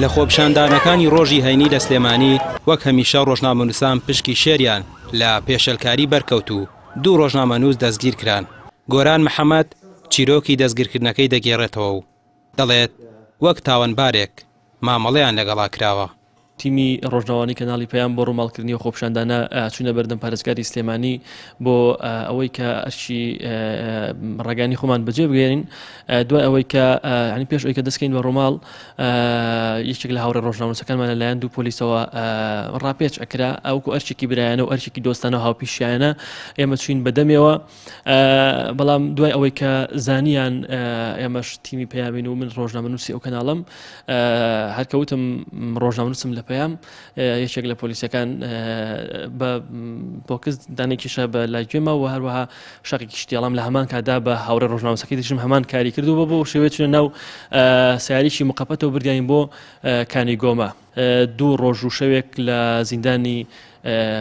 لە خۆپشاندانەکانی ڕۆژی هەینی لە سلێمانی وەک هەمیشە ڕۆژنامەنووسان پشکی شێریان لە پێشەلکاری بەرکەوت و دوو ڕۆژنامەنووس دەستگیر کران. گۆران محەممەد چیرۆکی دەستگیرکردنەکەی دەگێڕێتەوە و دەڵێت وەک تاوانبارێک مامەڵەیان لەگەڵا کراوە. تیمی ڕۆژناوانی کەناڵی پەیام بۆ ڕووماڵکردنی و خۆپشاندانە چوونە بەردەم پارێزگاری سلێمانی بۆ ئەوەی کە ئەرچی ڕێگانی خۆمان بەجێ بگەێنین دوای ئەوەی کە ینی پێش ئەوەی کە دەستکەین بە ڕووماڵ یەکێک لە هاوڕێ ڕۆژنامەنووسەکانمان لەلایەن دوو پۆلیسەوە ڕاپێچ ئەکرا ئەوکو ئەرچێکی برایانە و ئەرچێکی دۆستانە و هاوپیشیانە ئێمە چوین بەدەمێەوە بەڵام دوای ئەوەی کە زانیان ئێمەش تیمی پەیامین و من ڕۆژنامەنووسی ئەو کەناڵم هەرکەوتم ڕۆژنامەنووسم لە پەیام یەکێک لە پۆلیسەکان بە بۆکس دانێکیشە بە لای گوێمە و هەروەها شەقێکی شتێڵام لە هەمان کادا بە هاوڕێ ڕۆژنامەنووسەکەی دیژم هەمان کاری کردو بۆ شێوەیە چونە ناو سیاریشی مقەپەتەوە بردیاین بۆ کانی گۆمە. دوو ڕۆژ و شەوێک لە زیندانی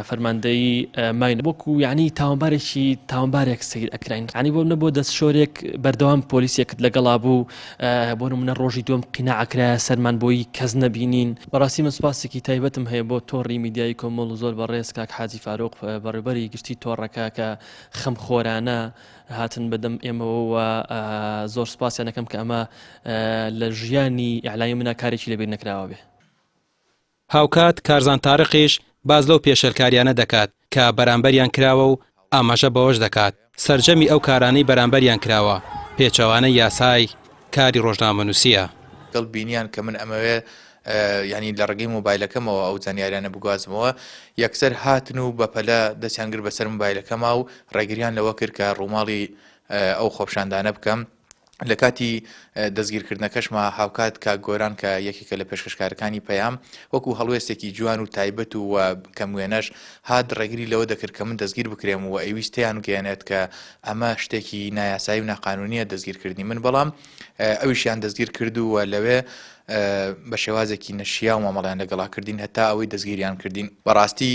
فەرماندەیی ماین وەکو یعنی تاوانبارێک سیر ئەکراین عنی بۆ نەبوو دەست شۆرێک بەردەوام پۆلیسێکت لەگەڵا بوو بۆ نمونە ڕۆژی دوم قیناعەکرا سەرمان بۆی کەس نەبینین. بەڕاستی من سوپاسێکی تایبەتم هەیە بۆ تۆڕی میدیای کۆمەڵ و زۆر بەڕێز کاک حاجی فاروق بەڕێوەبەری گشتی تۆڕەکە کە خەمخۆرانە هاتن بەدەم ئێمەوە و زۆر سوپاسیانەکەم کە ئەمە لە ژیانی ئیعلامی منە کارێکی لەبیر نەکراوە بێ. هاوکات کارزان تارقیش باز لەو پێشەلکاریانە دەکات کە بەرامبەریان کراوە و ئاماژە بەوەش دەکات سەرجەمی ئەو کارانەی بەرامبەریان کراوە پێچەوانە یاسای کاری ڕۆژنامەنووسیە. دڵبینیان کە من ئەمەوێ ینی لە ڕێگەی مۆبایلەکەمەوە ئەو زانیاریانە بگوازمەوە یەکسەر هاتن و بەپەلە دەستیان کرد بەسەر مۆبایلەکەما و ڕێگریان لەوە کرد کە ڕووماڵی ئەو خۆپشاندانە بکەم. لە کاتی دەستگیرکردنەکەشمە هاوکات کە گۆران کە یەکێکە لە پێشکەشکارەکانی پەیام وەکو هەڵوێستێکی جوان و تایبەت و کەموێنەش هات ڕێگری لەوە دەکرد کە من دەستگیر بکرێم و ئەویستیان گەێنێت کە ئەمە شتێکی نایاسایی و ناقانونیە دەستگیرکردنی من بەڵام ئەویشیان دەستگیر کرد و لەوێ بە شێوازێکی نەشیا و مامەڵیان لەگەڵاکردین هەتا ئەوەی دەستگیریان کردین. بەڕاستی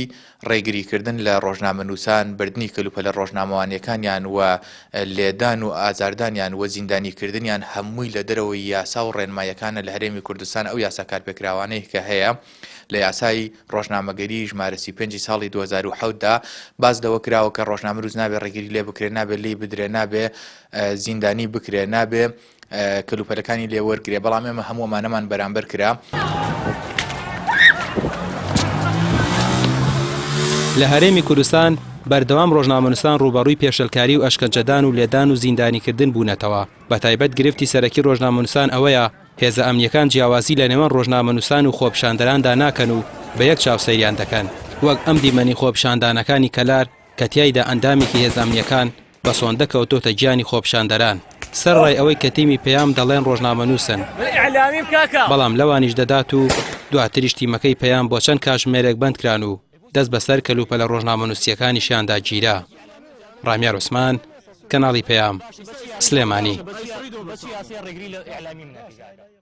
ڕێگریکردن لە ڕۆژنامەنووسان بردننی کەلوپە لە ڕۆژنامەوانیەکانیان و لێدان و ئازاردانیان وە زیندانیکردنیان هەمووی لە دەرەوەی یاسا و ڕێنمایەکانە لە هەرێمی کوردستان ئەو یاسا کارپێکراوانەی کە هەیە لە یاسای ڕۆژنامەگەری ژمارە 35 ساڵی 2010دا باز لەوە کراوە کە ڕۆژنامەنووس نابێ ڕێگری لێ بکرێ نابێت لێ بدرێ نابێ زیندانی بکرێ نابێ کەلوپەلەکانی لێ وەرگێ بەڵام ئێمە هەموومانەمان بەرامبەر کرا. لە هەرێمی کوردستان بەردەوام ڕۆژنامەنووسان ڕوبەڕووی پێشەلکاری و ئەشکەنجەدان و لێدان و زیندانیکردن بوونەتەوە. بەتایبەت گرفتی سەرەکی ڕۆژنامەنووسان ئەوەیە هێزە ئەمنیەکان جیاوازی لە نێوان ڕۆژنامەنووسان و خۆپشاندەراندا ناکەن و بە یەک چاوسەیریان دەکەن وەک ئەم دیمەنی خۆپشاندانەکانی کەلار کە تیایدا ئەندامێکی هێزە ئەمنیەکان بە سۆندە کەوتۆتە گیانی خۆپشاندەران. سەرڕای ئەوەی کە تیمی پەیام دەڵێن ڕۆژنامەنووسن بەڵام لەوانیش دەدات و دواتریش تیمەکەی پەیام بۆ چەند کاتژمێرێک بەندکران و دەست بەسەر کەلوپە لە ڕۆژنامەنووسیەکانیشیاندا گیرا. ڕامیار عوسمان کەناڵی پەیام سلێمانی.